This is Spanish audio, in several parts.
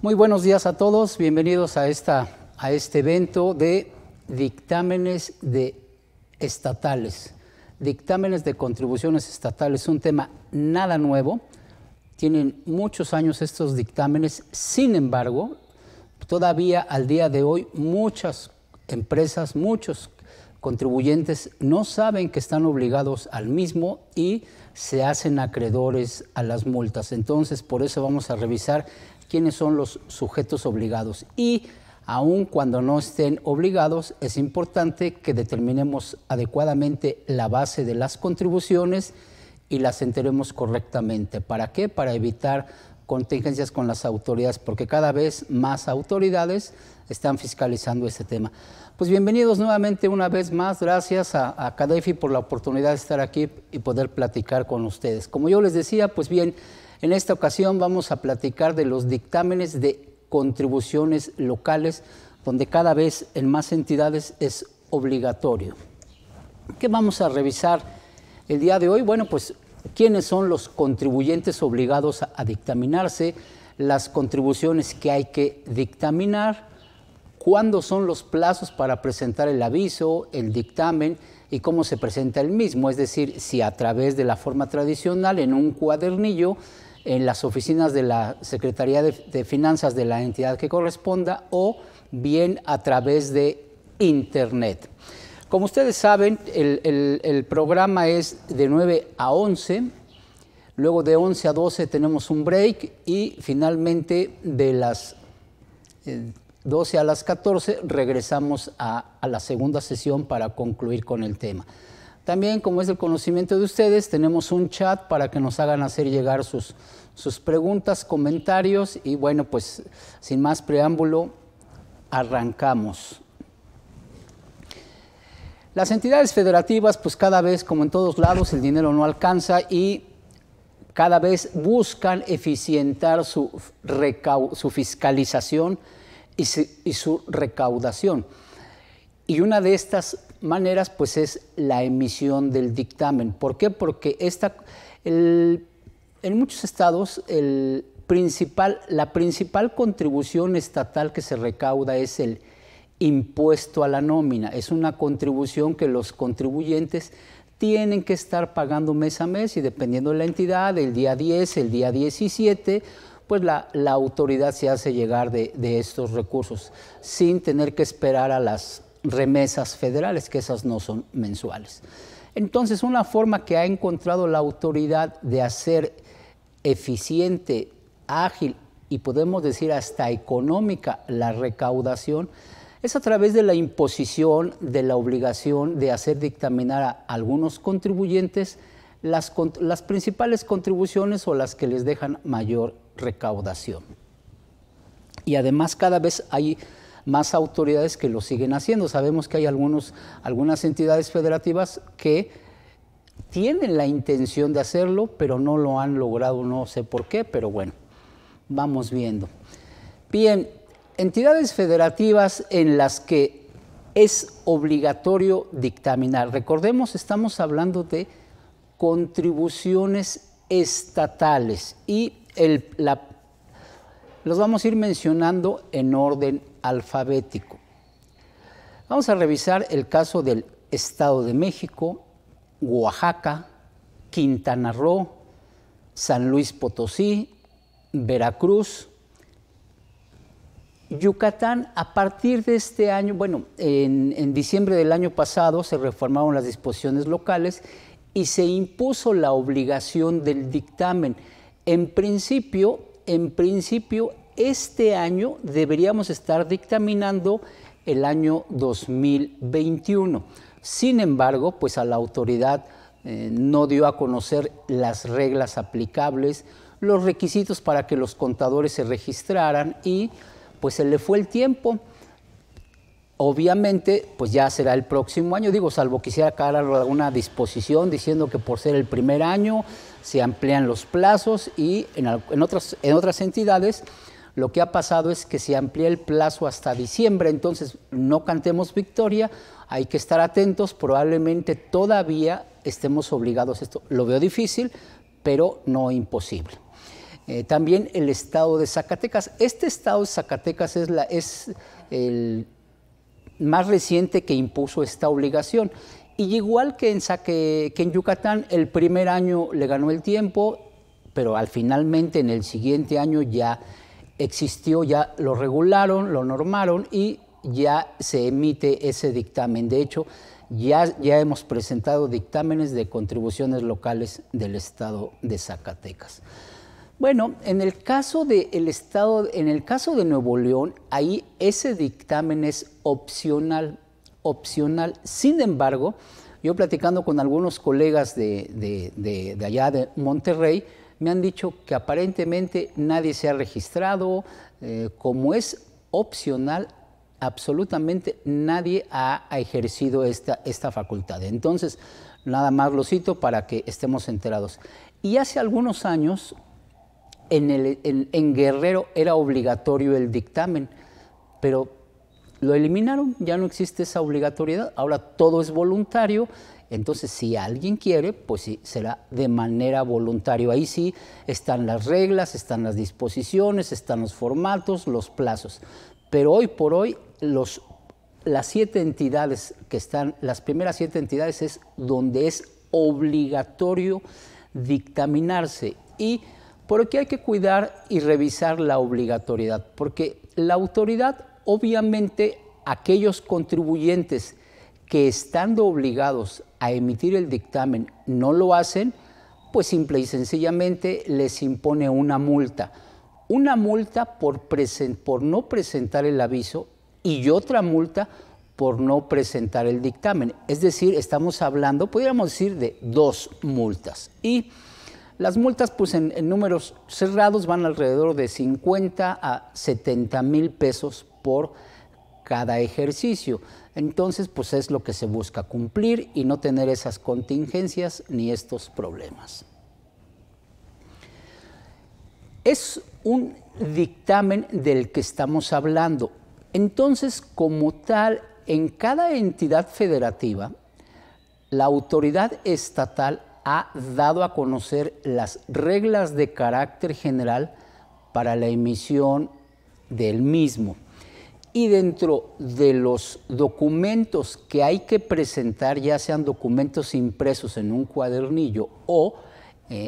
Muy buenos días a todos, bienvenidos a este evento de dictámenes estatales. Dictámenes de contribuciones estatales, un tema nada nuevo, tienen muchos años estos dictámenes, sin embargo, todavía al día de hoy muchas empresas, muchos contribuyentes no saben que están obligados al mismo y se hacen acreedores a las multas. Entonces, por eso vamos a revisar quiénes son los sujetos obligados. Y aun cuando no estén obligados, es importante que determinemos adecuadamente la base de las contribuciones y las enteremos correctamente. ¿Para qué? Para evitar contingencias con las autoridades, porque cada vez más autoridades están fiscalizando este tema. Pues bienvenidos nuevamente una vez más, gracias a CADEFI por la oportunidad de estar aquí y poder platicar con ustedes. Como yo les decía, pues bien, en esta ocasión vamos a platicar de los dictámenes de contribuciones locales, donde cada vez en más entidades es obligatorio. ¿Qué vamos a revisar el día de hoy? Bueno, pues quiénes son los contribuyentes obligados a dictaminarse, las contribuciones que hay que dictaminar, cuándo son los plazos para presentar el aviso, el dictamen y cómo se presenta el mismo, es decir, si a través de la forma tradicional en un cuadernillo, en las oficinas de la Secretaría de Finanzas de la entidad que corresponda o bien a través de Internet. Como ustedes saben, el programa es de 9 a 11, luego de 11 a 12 tenemos un break y finalmente de las 12 a las 14 regresamos a la segunda sesión para concluir con el tema. También, como es del conocimiento de ustedes, tenemos un chat para que nos hagan hacer llegar sus preguntas, comentarios y bueno, pues sin más preámbulo, arrancamos. Las entidades federativas, pues cada vez, como en todos lados, el dinero no alcanza y cada vez buscan eficientar su fiscalización y su recaudación. Y una de estas maneras pues es la emisión del dictamen. ¿Por qué? Porque en muchos estados la principal contribución estatal que se recauda es el impuesto a la nómina. Es una contribución que los contribuyentes tienen que estar pagando mes a mes y dependiendo de la entidad, el día 10, el día 17, pues la autoridad se hace llegar de estos recursos sin tener que esperar a las remesas federales, que esas no son mensuales. Entonces, una forma que ha encontrado la autoridad de hacer eficiente, ágil y podemos decir hasta económica la recaudación es a través de la imposición de la obligación de hacer dictaminar a algunos contribuyentes las principales contribuciones o las que les dejan mayor recaudación. Y además cada vez hay más autoridades que lo siguen haciendo. Sabemos que hay algunas entidades federativas que tienen la intención de hacerlo, pero no lo han logrado, no sé por qué, pero bueno, vamos viendo. Bien, entidades federativas en las que es obligatorio dictaminar. Recordemos, estamos hablando de contribuciones estatales y los vamos a ir mencionando en orden alfabético. Vamos a revisar el caso del Estado de México, Oaxaca, Quintana Roo, San Luis Potosí, Veracruz, Yucatán. A partir de este año, bueno, en diciembre del año pasado se reformaron las disposiciones locales y se impuso la obligación del dictamen. En principio, este año deberíamos estar dictaminando el año 2021. Sin embargo, pues a la autoridad no dio a conocer las reglas aplicables, los requisitos para que los contadores se registraran y pues se le fue el tiempo. Obviamente, pues ya será el próximo año, digo, salvo quisiera aclarar alguna disposición diciendo que por ser el primer año se amplían los plazos y en otras entidades lo que ha pasado es que se amplía el plazo hasta diciembre, entonces no cantemos victoria, hay que estar atentos, probablemente todavía estemos obligados a esto. Lo veo difícil, pero no imposible. También el estado de Zacatecas. Este estado de Zacatecas es el más reciente que impuso esta obligación. Y igual que en Yucatán, el primer año le ganó el tiempo, pero finalmente en el siguiente año ya existió, ya lo regularon, lo normaron y ya se emite ese dictamen. De hecho, ya hemos presentado dictámenes de contribuciones locales del estado de Zacatecas. Bueno, en el caso de Nuevo León, ahí ese dictamen es opcional. Sin embargo, yo platicando con algunos colegas de allá de Monterrey, me han dicho que aparentemente nadie se ha registrado, como es opcional, absolutamente nadie ha ejercido esta facultad. Entonces, nada más lo cito para que estemos enterados. Y hace algunos años, en Guerrero era obligatorio el dictamen, pero lo eliminaron, ya no existe esa obligatoriedad, ahora todo es voluntario. Entonces, si alguien quiere, pues sí, será de manera voluntaria. Ahí sí están las reglas, están las disposiciones, están los formatos, los plazos. Pero hoy por hoy, las 7 entidades que están, las primeras 7 entidades es donde es obligatorio dictaminarse. ¿Y por qué hay que cuidar y revisar la obligatoriedad? Porque la autoridad, obviamente, aquellos contribuyentes que estando obligados a emitir el dictamen no lo hacen, pues simple y sencillamente les impone una multa. Una multa por no presentar el aviso y otra multa por no presentar el dictamen. Es decir, estamos hablando, podríamos decir, de 2 multas. Y las multas, pues en números cerrados, van alrededor de 50 a 70 mil pesos por cada ejercicio. Entonces, pues es lo que se busca, cumplir y no tener esas contingencias ni estos problemas. Es un dictamen del que estamos hablando. Entonces, como tal, en cada entidad federativa, la autoridad estatal ha dado a conocer las reglas de carácter general para la emisión del mismo. Y dentro de los documentos que hay que presentar, ya sean documentos impresos en un cuadernillo o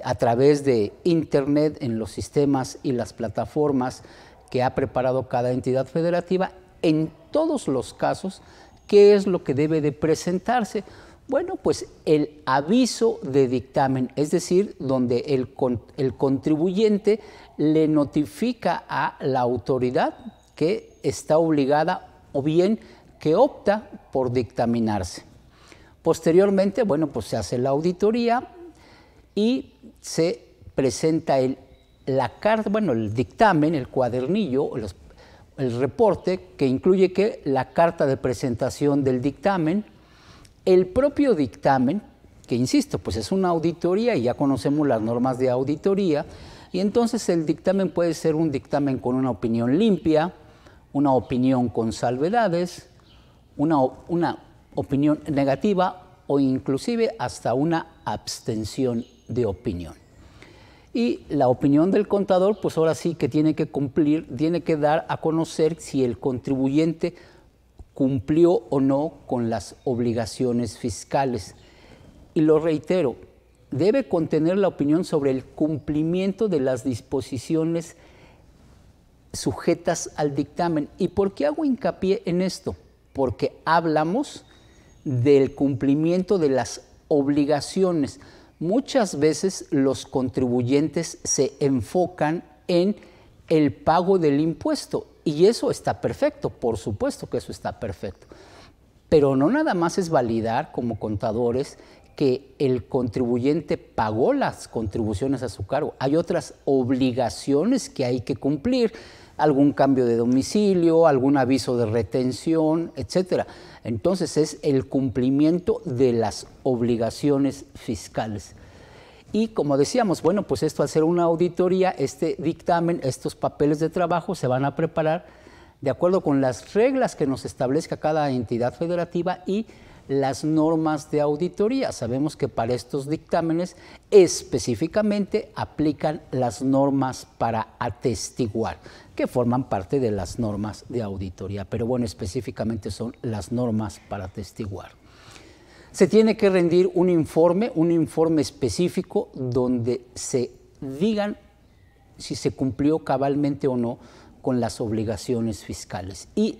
a través de Internet en los sistemas y las plataformas que ha preparado cada entidad federativa, en todos los casos, ¿qué es lo que debe de presentarse? Bueno, pues el aviso de dictamen, es decir, donde el contribuyente le notifica a la autoridad que está obligada o bien que opta por dictaminarse. Posteriormente, bueno, pues se hace la auditoría y se presenta el dictamen, el cuadernillo, el reporte que incluye la carta de presentación del dictamen, el propio dictamen, que insisto, pues es una auditoría y ya conocemos las normas de auditoría, y entonces el dictamen puede ser un dictamen con una opinión limpia, una opinión con salvedades, una opinión negativa o inclusive hasta una abstención de opinión. Y la opinión del contador, pues ahora sí que tiene que cumplir, tiene que dar a conocer si el contribuyente cumplió o no con las obligaciones fiscales. Y lo reitero, debe contener la opinión sobre el cumplimiento de las disposiciones sujetas al dictamen. ¿Y por qué hago hincapié en esto? Porque hablamos del cumplimiento de las obligaciones. Muchas veces los contribuyentes se enfocan en el pago del impuesto y eso está perfecto, por supuesto que eso está perfecto. Pero no nada más es validar como contadores que el contribuyente pagó las contribuciones a su cargo. Hay otras obligaciones que hay que cumplir, algún cambio de domicilio, algún aviso de retención, etcétera. Entonces es el cumplimiento de las obligaciones fiscales. Y como decíamos, bueno, pues esto al ser una auditoría, este dictamen, estos papeles de trabajo se van a preparar de acuerdo con las reglas que nos establezca cada entidad federativa y las normas de auditoría. Sabemos que para estos dictámenes específicamente aplican las normas para atestiguar, que forman parte de las normas de auditoría, pero bueno, específicamente son las normas para atestiguar. Se tiene que rendir un informe específico donde se digan si se cumplió cabalmente o no con las obligaciones fiscales y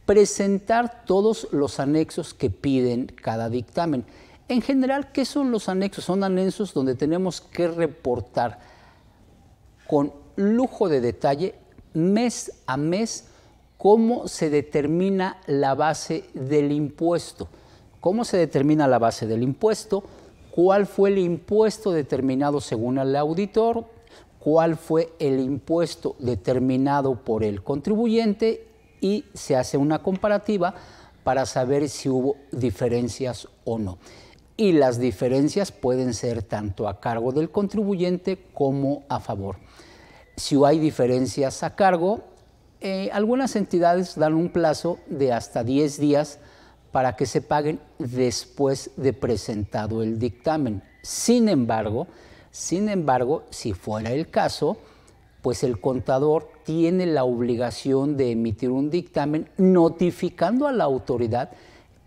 presentar todos los anexos que piden cada dictamen. En general, ¿qué son los anexos? Son anexos donde tenemos que reportar con lujo de detalle, mes a mes, cómo se determina la base del impuesto. ¿Cómo se determina la base del impuesto? ¿Cuál fue el impuesto determinado según el auditor? ¿Cuál fue el impuesto determinado por el contribuyente? Y se hace una comparativa para saber si hubo diferencias o no. Y las diferencias pueden ser tanto a cargo del contribuyente como a favor. Si hay diferencias a cargo, algunas entidades dan un plazo de hasta 10 días para que se paguen después de presentado el dictamen. Sin embargo, si fuera el caso, pues el contador tiene la obligación de emitir un dictamen notificando a la autoridad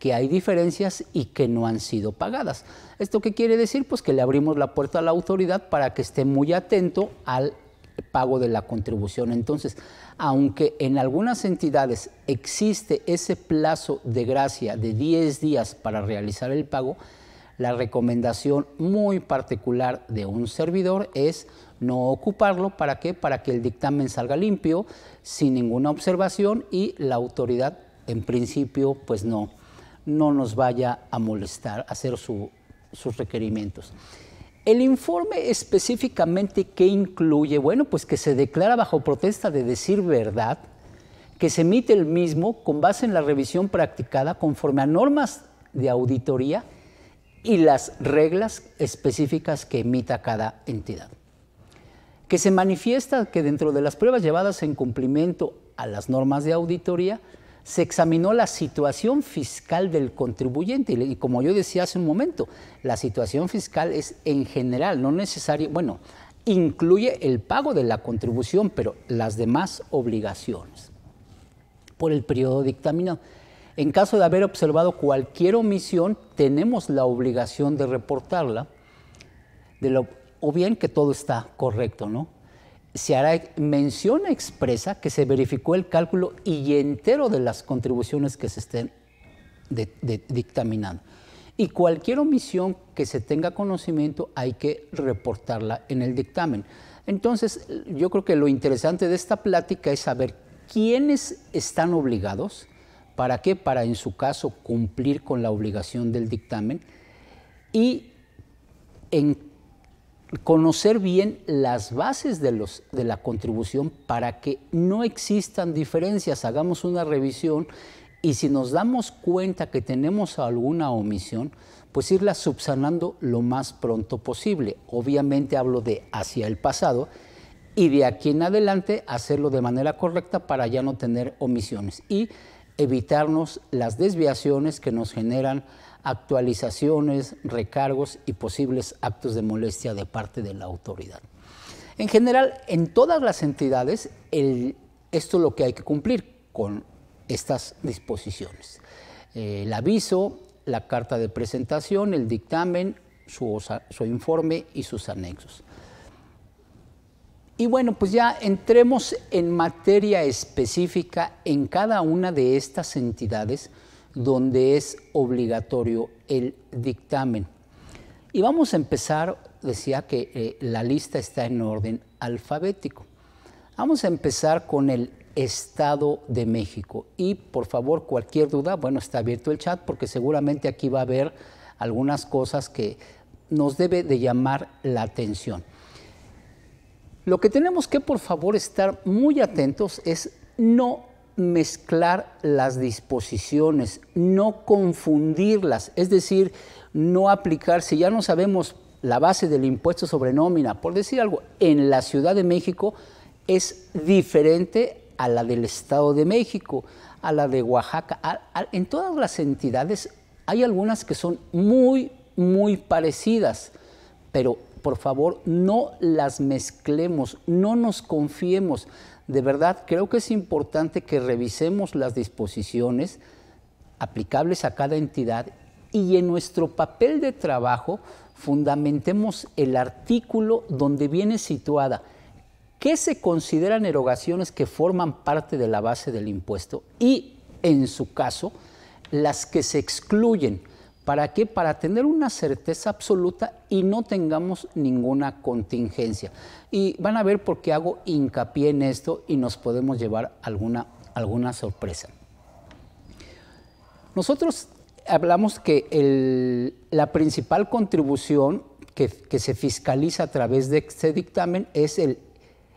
que hay diferencias y que no han sido pagadas. ¿Esto qué quiere decir? Pues que le abrimos la puerta a la autoridad para que esté muy atento al pago de la contribución. Entonces, aunque en algunas entidades existe ese plazo de gracia de 10 días para realizar el pago, la recomendación muy particular de un servidor es no ocuparlo. ¿Para qué? Para que el dictamen salga limpio, sin ninguna observación y la autoridad, en principio, pues no nos vaya a molestar, a hacer sus requerimientos. El informe específicamente, ¿qué incluye? Bueno, pues que se declara bajo protesta de decir verdad, que se emite el mismo con base en la revisión practicada conforme a normas de auditoría y las reglas específicas que emita cada entidad. Que se manifiesta que dentro de las pruebas llevadas en cumplimiento a las normas de auditoría, se examinó la situación fiscal del contribuyente y como yo decía hace un momento, la situación fiscal es en general, no necesario, bueno, incluye el pago de la contribución, pero las demás obligaciones por el periodo dictaminado. En caso de haber observado cualquier omisión, tenemos la obligación de reportarla, o bien que todo está correcto, ¿no? Se hará mención expresa que se verificó el cálculo y entero de las contribuciones que se estén dictaminando. Y cualquier omisión que se tenga conocimiento hay que reportarla en el dictamen. Entonces, yo creo que lo interesante de esta plática es saber quiénes están obligados, ¿para qué? Para, en su caso, cumplir con la obligación del dictamen y conocer bien las bases de la contribución para que no existan diferencias. Hagamos una revisión y si nos damos cuenta que tenemos alguna omisión, pues irla subsanando lo más pronto posible. Obviamente hablo de hacia el pasado y de aquí en adelante hacerlo de manera correcta para ya no tener omisiones y evitarnos las desviaciones que nos generan actualizaciones, recargos y posibles actos de molestia de parte de la autoridad. En general, en todas las entidades, esto es lo que hay que cumplir con estas disposiciones. El aviso, la carta de presentación, el dictamen, su informe y sus anexos. Y bueno, pues ya entremos en materia específica en cada una de estas entidades donde es obligatorio el dictamen. Y vamos a empezar, decía que la lista está en orden alfabético. Vamos a empezar con el Estado de México. Y por favor, cualquier duda, bueno, está abierto el chat porque seguramente aquí va a haber algunas cosas que nos debe de llamar la atención. Lo que tenemos que, por favor, estar muy atentos es no mezclar las disposiciones, no confundirlas, es decir, no aplicar, si ya no sabemos la base del impuesto sobre nómina, por decir algo, en la Ciudad de México es diferente a la del Estado de México, a la de Oaxaca, en todas las entidades Hay algunas que son muy parecidas, pero por favor no las mezclemos, no nos confiemos. De verdad, creo que es importante que revisemos las disposiciones aplicables a cada entidad y en nuestro papel de trabajo fundamentemos el artículo donde viene situada qué se consideran erogaciones que forman parte de la base del impuesto y, en su caso, las que se excluyen. ¿Para qué? Para tener una certeza absoluta y no tengamos ninguna contingencia. Y van a ver por qué hago hincapié en esto y nos podemos llevar alguna sorpresa. Nosotros hablamos que la principal contribución que se fiscaliza a través de este dictamen es en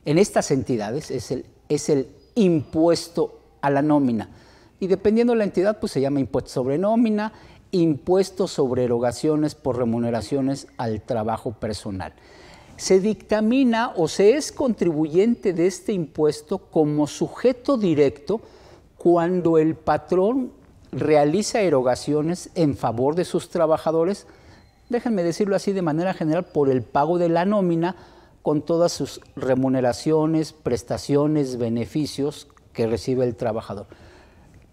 estas entidades es el impuesto a la nómina. Y dependiendo de la entidad, pues se llama impuesto sobre nómina, impuesto sobre erogaciones por remuneraciones al trabajo personal. Se dictamina o se es contribuyente de este impuesto como sujeto directo cuando el patrón realiza erogaciones en favor de sus trabajadores, déjenme decirlo así de manera general, por el pago de la nómina con todas sus remuneraciones, prestaciones, beneficios que recibe el trabajador.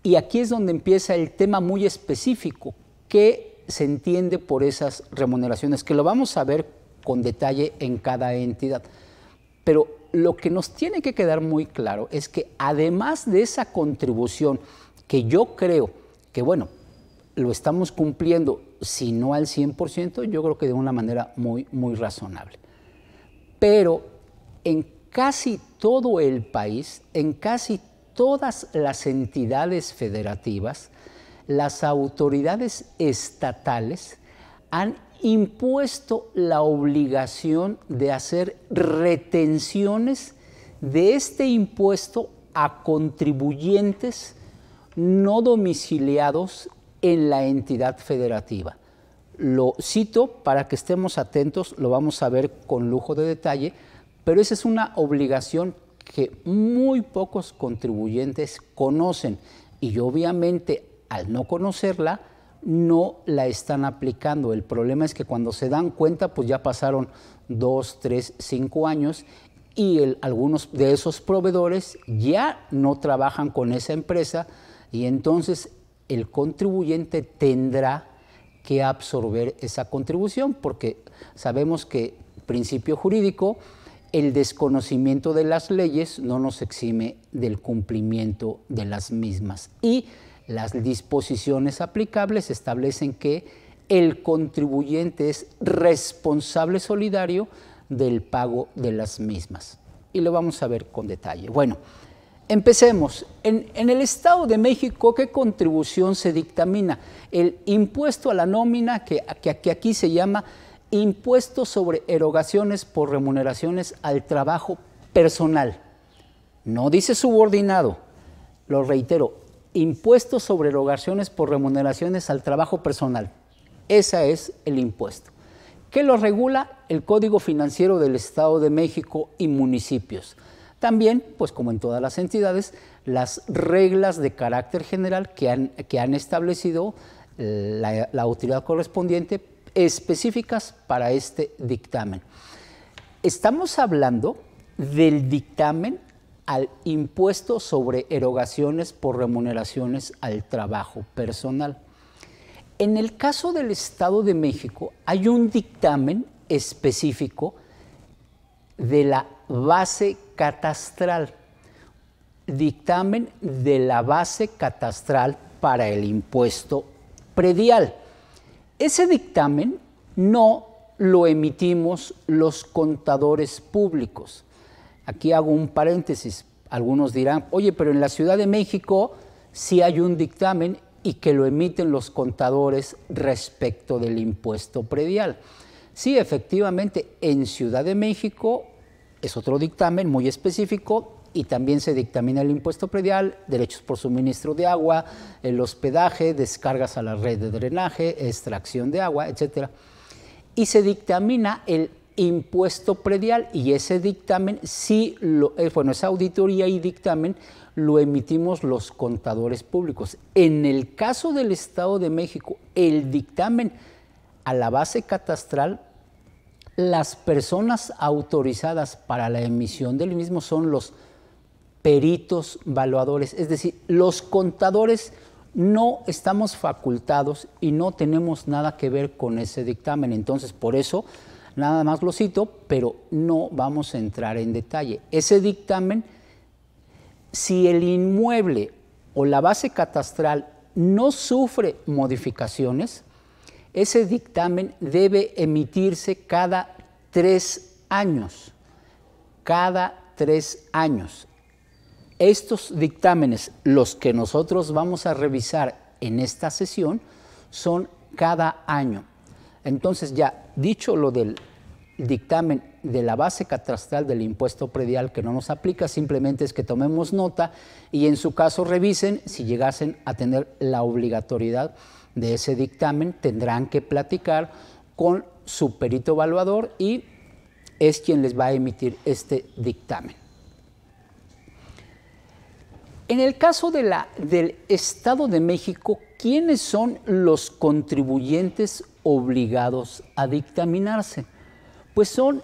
Y aquí es donde empieza el tema muy específico, ¿qué se entiende por esas remuneraciones? Que lo vamos a ver con detalle en cada entidad. Pero lo que nos tiene que quedar muy claro es que además de esa contribución, que yo creo que, bueno, lo estamos cumpliendo, si no al 100%, yo creo que de una manera muy razonable. Pero en casi todo el país, en casi todas las entidades federativas, las autoridades estatales han impuesto la obligación de hacer retenciones de este impuesto a contribuyentes no domiciliados en la entidad federativa. Lo cito para que estemos atentos, lo vamos a ver con lujo de detalle, pero esa es una obligación que muy pocos contribuyentes conocen y obviamente al no conocerla no la están aplicando. El problema es que cuando se dan cuenta pues ya pasaron 2, 3, 5 años y algunos de esos proveedores ya no trabajan con esa empresa y entonces el contribuyente tendrá que absorber esa contribución porque sabemos que principio jurídico, el desconocimiento de las leyes no nos exime del cumplimiento de las mismas y las disposiciones aplicables establecen que el contribuyente es responsable solidario del pago de las mismas. Y lo vamos a ver con detalle. Bueno, empecemos. En el Estado de México, ¿qué contribución se dictamina? El impuesto a la nómina, que aquí se llama impuesto sobre erogaciones por remuneraciones al trabajo personal. No dice subordinado, lo reitero, impuesto sobre erogaciones por remuneraciones al trabajo personal. Ese es el impuesto. ¿Qué lo regula? El Código Financiero del Estado de México y municipios. También, pues como en todas las entidades, las reglas de carácter general que han establecido la autoridad correspondiente específicas para este dictamen. Estamos hablando del dictamen al impuesto sobre erogaciones por remuneraciones al trabajo personal. En el caso del Estado de México hay un dictamen específico de la base catastral, dictamen de la base catastral para el impuesto predial. Ese dictamen no lo emitimos los contadores públicos. Aquí hago un paréntesis. Algunos dirán, oye, pero en la Ciudad de México sí hay un dictamen y que lo emiten los contadores respecto del impuesto predial. Sí, efectivamente, en Ciudad de México es otro dictamen muy específico y también se dictamina el impuesto predial, derechos por suministro de agua, el hospedaje, descargas a la red de drenaje, extracción de agua, etc. Y se dictamina el impuesto predial y ese dictamen, esa auditoría y dictamen lo emitimos los contadores públicos. En el caso del Estado de México, el dictamen a la base catastral, las personas autorizadas para la emisión del mismo son los peritos valuadores, es decir, los contadores no estamos facultados y no tenemos nada que ver con ese dictamen. Entonces, por eso, nada más lo cito, pero no vamos a entrar en detalle. Ese dictamen, si el inmueble o la base catastral no sufre modificaciones, ese dictamen debe emitirse cada 3 años. Cada 3 años. Estos dictámenes, los que nosotros vamos a revisar en esta sesión, son cada año. Entonces, ya dicho lo del dictamen de la base catastral del impuesto predial que no nos aplica, simplemente es que tomemos nota y en su caso revisen. Si llegasen a tener la obligatoriedad de ese dictamen, tendrán que platicar con su perito evaluador y es quien les va a emitir este dictamen. En el caso del Estado de México, ¿quiénes son los contribuyentes obligados a dictaminarse? Pues son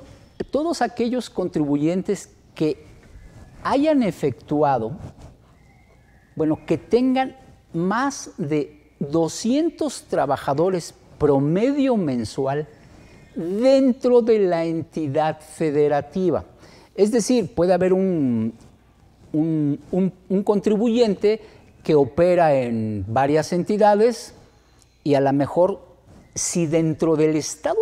todos aquellos contribuyentes que hayan efectuado, bueno, que tengan más de 200 trabajadores promedio mensual dentro de la entidad federativa. Es decir, puede haber un contribuyente que opera en varias entidades y a lo mejor si dentro del Estado,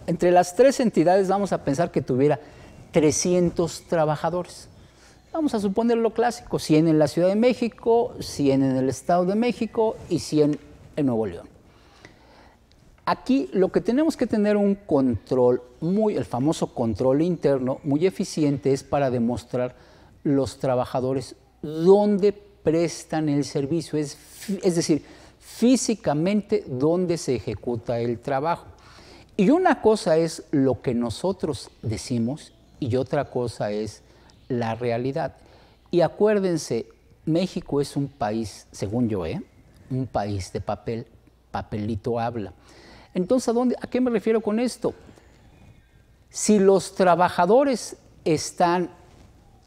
entre las 3 entidades vamos a pensar que tuviera 300 trabajadores. Vamos a suponer lo clásico, 100 en la Ciudad de México, 100 en el Estado de México y 100 en Nuevo León. Aquí lo que tenemos que tener un control, el famoso control interno, muy eficiente, es para demostrar los trabajadores dónde prestan el servicio, es decir, físicamente dónde se ejecuta el trabajo. Y una cosa es lo que nosotros decimos y otra cosa es la realidad. Y acuérdense, México es un país, según yo, un país de papel, papelito habla. Entonces, ¿a qué me refiero con esto? Si los trabajadores están,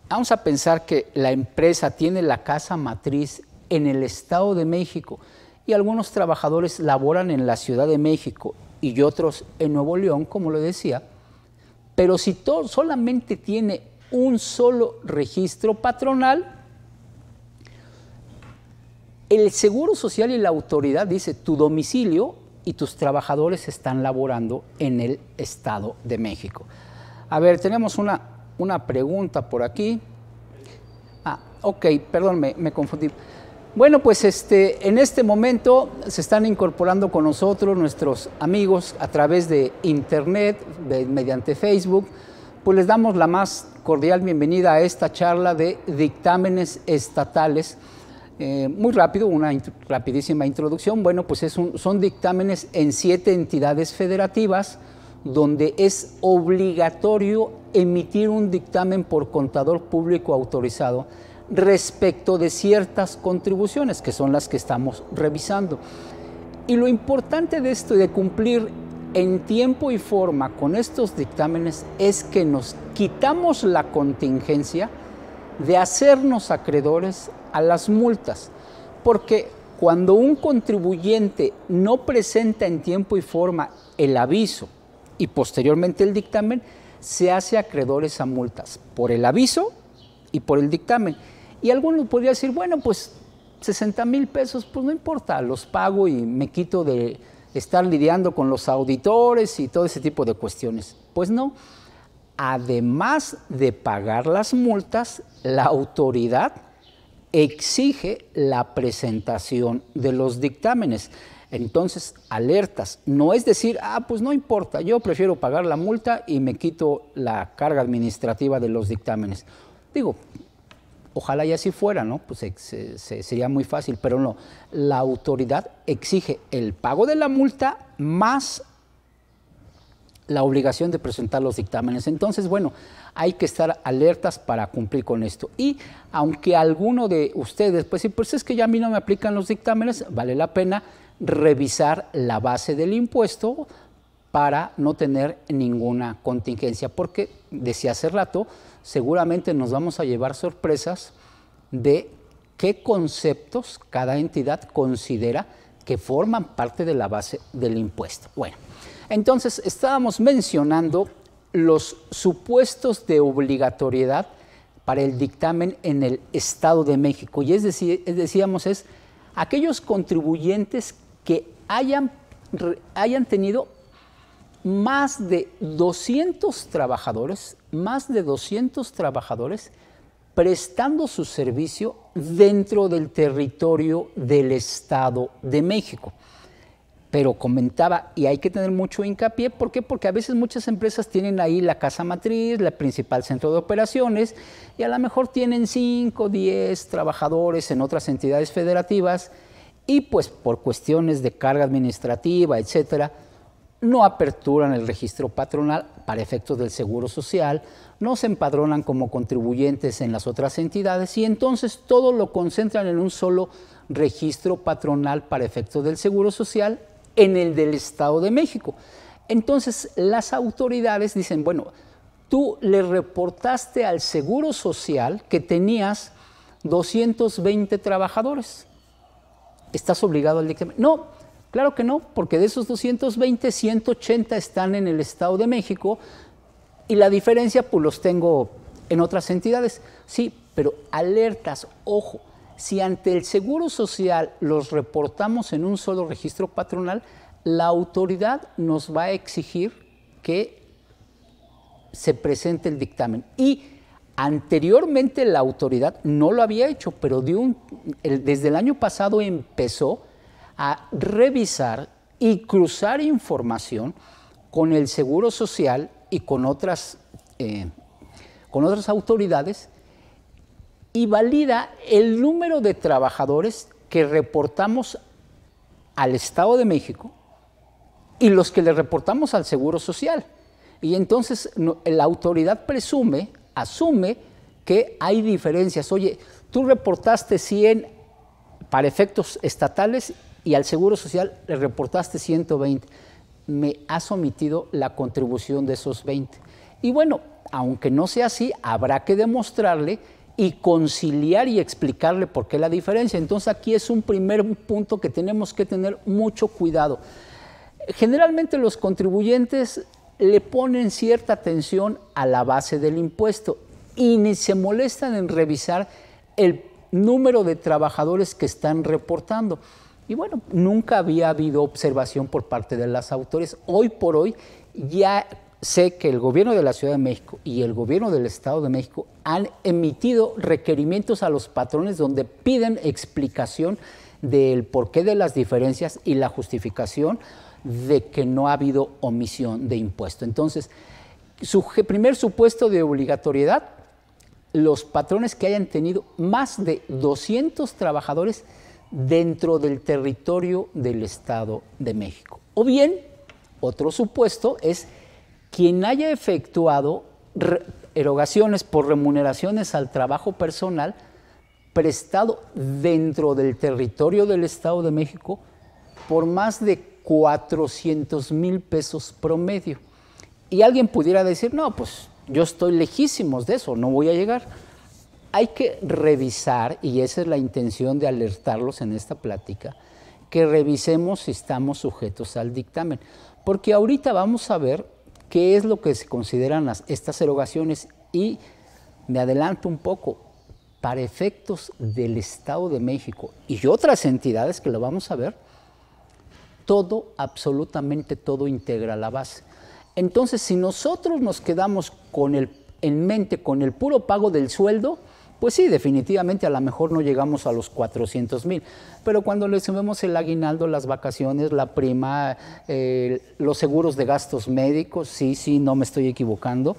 vamos a pensar que la empresa tiene la casa matriz en el Estado de México y algunos trabajadores laboran en la Ciudad de México y otros en Nuevo León, como lo decía, pero si solamente tiene un solo registro patronal, el Seguro Social y la autoridad dice tu domicilio y tus trabajadores están laborando en el Estado de México. A ver, tenemos una pregunta por aquí. Ok, perdón, me confundí. Bueno, pues en este momento se están incorporando con nosotros nuestros amigos a través de internet, mediante Facebook. Pues les damos la más cordial bienvenida a esta charla de dictámenes estatales. Muy rápido, una rapidísima introducción. Bueno, pues son dictámenes en 7 entidades federativas donde es obligatorio emitir un dictamen por contador público autorizado respecto de ciertas contribuciones, que son las que estamos revisando. Y lo importante de esto, de cumplir en tiempo y forma con estos dictámenes, es que nos quitamos la contingencia de hacernos acreedores a las multas, porque cuando un contribuyente no presenta en tiempo y forma el aviso y posteriormente el dictamen, se hace acreedores a multas por el aviso y por el dictamen. Y algunos podrían decir, bueno, pues 60,000 pesos, pues no importa, los pago y me quito de estar lidiando con los auditores y todo ese tipo de cuestiones. Pues no. Además de pagar las multas, la autoridad exige la presentación de los dictámenes. Entonces, alertas. No es decir, pues no importa, yo prefiero pagar la multa y me quito la carga administrativa de los dictámenes. Digo, ojalá y así fuera, ¿no? Pues sería muy fácil, pero no. La autoridad exige el pago de la multa más la obligación de presentar los dictámenes. Entonces, bueno, hay que estar alertas para cumplir con esto. Y aunque alguno de ustedes, pues sí, pues es que ya a mí no me aplican los dictámenes, vale la pena revisar la base del impuesto para no tener ninguna contingencia, porque decía hace rato, seguramente nos vamos a llevar sorpresas de qué conceptos cada entidad considera que forman parte de la base del impuesto. Bueno, entonces estábamos mencionando los supuestos de obligatoriedad para el dictamen en el Estado de México, y decíamos, es aquellos contribuyentes que hayan tenido más de 200 trabajadores prestando su servicio dentro del territorio del Estado de México. Pero comentaba, y hay que tener mucho hincapié, ¿por qué? Porque a veces muchas empresas tienen ahí la casa matriz, el principal centro de operaciones, y a lo mejor tienen 5, 10 trabajadores en otras entidades federativas, y pues por cuestiones de carga administrativa, etcétera, no aperturan el registro patronal para efectos del Seguro Social, no se empadronan como contribuyentes en las otras entidades y entonces todo lo concentran en un solo registro patronal para efectos del Seguro Social en el del Estado de México. Entonces las autoridades dicen, bueno, tú le reportaste al Seguro Social que tenías 220 trabajadores, ¿estás obligado al dictamen? No. Claro que no, porque de esos 220, 180 están en el Estado de México y la diferencia pues los tengo en otras entidades. Sí, pero alertas, ojo, si ante el Seguro Social los reportamos en un solo registro patronal, la autoridad nos va a exigir que se presente el dictamen. Y anteriormente la autoridad no lo había hecho, pero desde el año pasado empezó a revisar y cruzar información con el Seguro Social y con otras autoridades y valida el número de trabajadores que reportamos al Estado de México y los que le reportamos al Seguro Social. Y entonces la autoridad asume que hay diferencias. Oye, tú reportaste 100 para efectos estatales y al Seguro Social le reportaste 120. Me has omitido la contribución de esos 20. Y bueno, aunque no sea así, habrá que demostrarle y conciliar y explicarle por qué la diferencia. Entonces aquí es un primer punto que tenemos que tener mucho cuidado. Generalmente los contribuyentes le ponen cierta atención a la base del impuesto y ni se molestan en revisar el número de trabajadores que están reportando. Y bueno, nunca había habido observación por parte de las autoridades. Hoy por hoy ya sé que el gobierno de la Ciudad de México y el gobierno del Estado de México han emitido requerimientos a los patrones donde piden explicación del porqué de las diferencias y la justificación de que no ha habido omisión de impuesto. Entonces, su primer supuesto de obligatoriedad, los patrones que hayan tenido más de 200 trabajadores dentro del territorio del Estado de México. O bien, otro supuesto es quien haya efectuado erogaciones por remuneraciones al trabajo personal prestado dentro del territorio del Estado de México por más de 400,000 pesos promedio. Y alguien pudiera decir, no, pues yo estoy lejísimos de eso, no voy a llegar. Hay que revisar, y esa es la intención de alertarlos en esta plática, que revisemos si estamos sujetos al dictamen. Porque ahorita vamos a ver qué es lo que se consideran estas erogaciones y me adelanto un poco, para efectos del Estado de México y otras entidades que lo vamos a ver, todo, absolutamente todo integra la base. Entonces, si nosotros nos quedamos en mente con el puro pago del sueldo, pues sí, definitivamente a lo mejor no llegamos a los 400,000, pero cuando le sumemos el aguinaldo, las vacaciones, la prima, los seguros de gastos médicos, sí, no me estoy equivocando,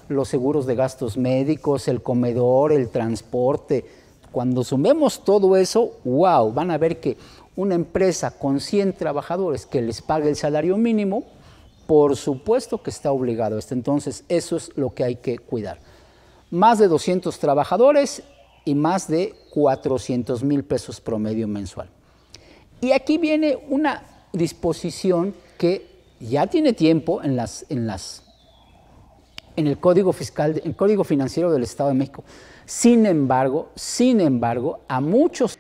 los seguros de gastos médicos, el comedor, el transporte, cuando sumemos todo eso, wow, van a ver que una empresa con 100 trabajadores que les pague el salario mínimo, por supuesto que está obligado a esto. Entonces, eso es lo que hay que cuidar. Más de 200 trabajadores y más de 400,000 pesos promedio mensual. Y aquí viene una disposición que ya tiene tiempo en el Código Fiscal, en el Código Financiero del Estado de México. Sin embargo, a muchos